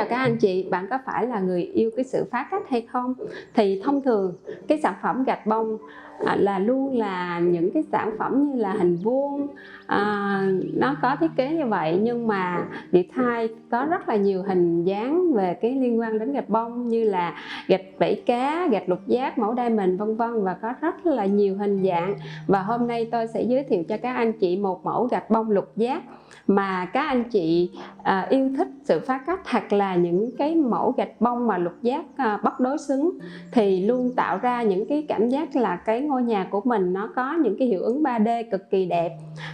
chào các anh chị, bạn có phải là người yêu cái sự phá cách hay không? Thì thông thường cái sản phẩm gạch bông là luôn là những cái sản phẩm như là hình vuông, nó có thiết kế như vậy, nhưng mà Vietthai có rất là nhiều hình dáng về cái liên quan đến gạch bông như là gạch vảy cá, gạch lục giác, mẫu diamond vân vân, và có rất là nhiều hình dạng. Và hôm nay tôi sẽ giới thiệu cho các anh chị một mẫu gạch bông lục giác mà các anh chị yêu thích sự phá cách, hoặc là những cái mẫu gạch bông mà lục giác bất đối xứng thì luôn tạo ra những cái cảm giác là cái ngôi nhà của mình nó có những cái hiệu ứng 3D cực kỳ đẹp.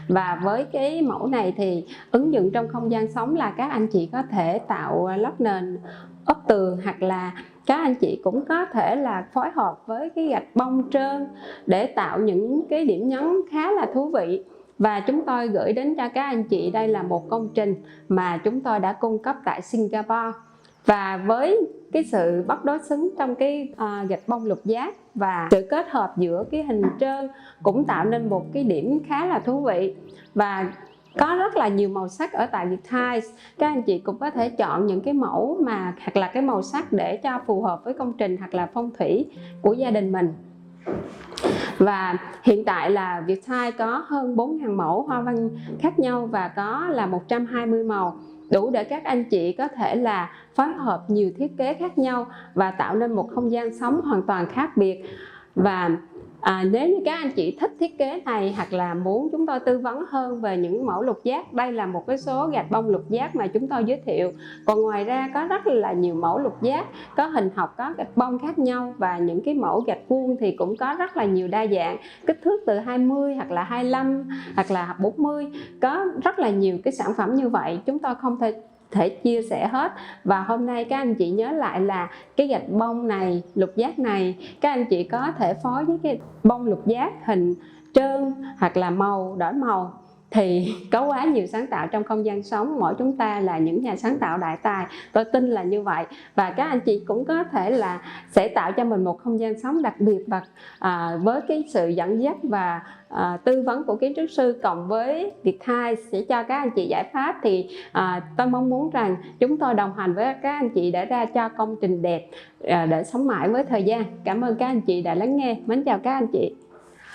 Và với cái mẫu này thì ứng dụng trong không gian sống là các anh chị có thể tạo lót nền, ốp tường, hoặc là các anh chị cũng có thể là phối hợp với cái gạch bông trơn để tạo những cái điểm nhấn khá là thú vị. Và chúng tôi gửi đến cho các anh chị đây là một công trình mà chúng tôi đã cung cấp tại Singapore. Và với cái sự bất đối xứng trong cái gạch bông lục giác và sự kết hợp giữa cái hình trơn cũng tạo nên một cái điểm khá là thú vị. Và có rất là nhiều màu sắc ở tại Vietthai. Các anh chị cũng có thể chọn những cái mẫu mà hoặc là cái màu sắc để cho phù hợp với công trình hoặc là phong thủy của gia đình mình. Và hiện tại là Vietthai có hơn 4.000 mẫu hoa văn khác nhau và có là 120 màu, đủ để các anh chị có thể là phối hợp nhiều thiết kế khác nhau và tạo nên một không gian sống hoàn toàn khác biệt. Và nếu như các anh chị thích thiết kế này hoặc là muốn chúng tôi tư vấn hơn về những mẫu lục giác, đây là một cái số gạch bông lục giác mà chúng tôi giới thiệu. Còn ngoài ra có rất là nhiều mẫu lục giác có hình học, có gạch bông khác nhau, và những cái mẫu gạch vuông thì cũng có rất là nhiều đa dạng, kích thước từ 20 hoặc là 25 hoặc là 40, có rất là nhiều cái sản phẩm như vậy, chúng tôi không thể chia sẻ hết. Và hôm nay các anh chị nhớ lại là cái gạch bông này, lục giác này, các anh chị có thể phối với cái bông lục giác hình trơn hoặc là màu đổi màu, thì có quá nhiều sáng tạo trong không gian sống. Mỗi chúng ta là những nhà sáng tạo đại tài, tôi tin là như vậy. Và các anh chị cũng có thể là sẽ tạo cho mình một không gian sống đặc biệt. Và với cái sự dẫn dắt và tư vấn của kiến trúc sư cộng với Vietthai sẽ cho các anh chị giải pháp, thì tôi mong muốn rằng chúng tôi đồng hành với các anh chị để ra cho công trình đẹp để sống mãi với thời gian. Cảm ơn các anh chị đã lắng nghe. Mến chào các anh chị.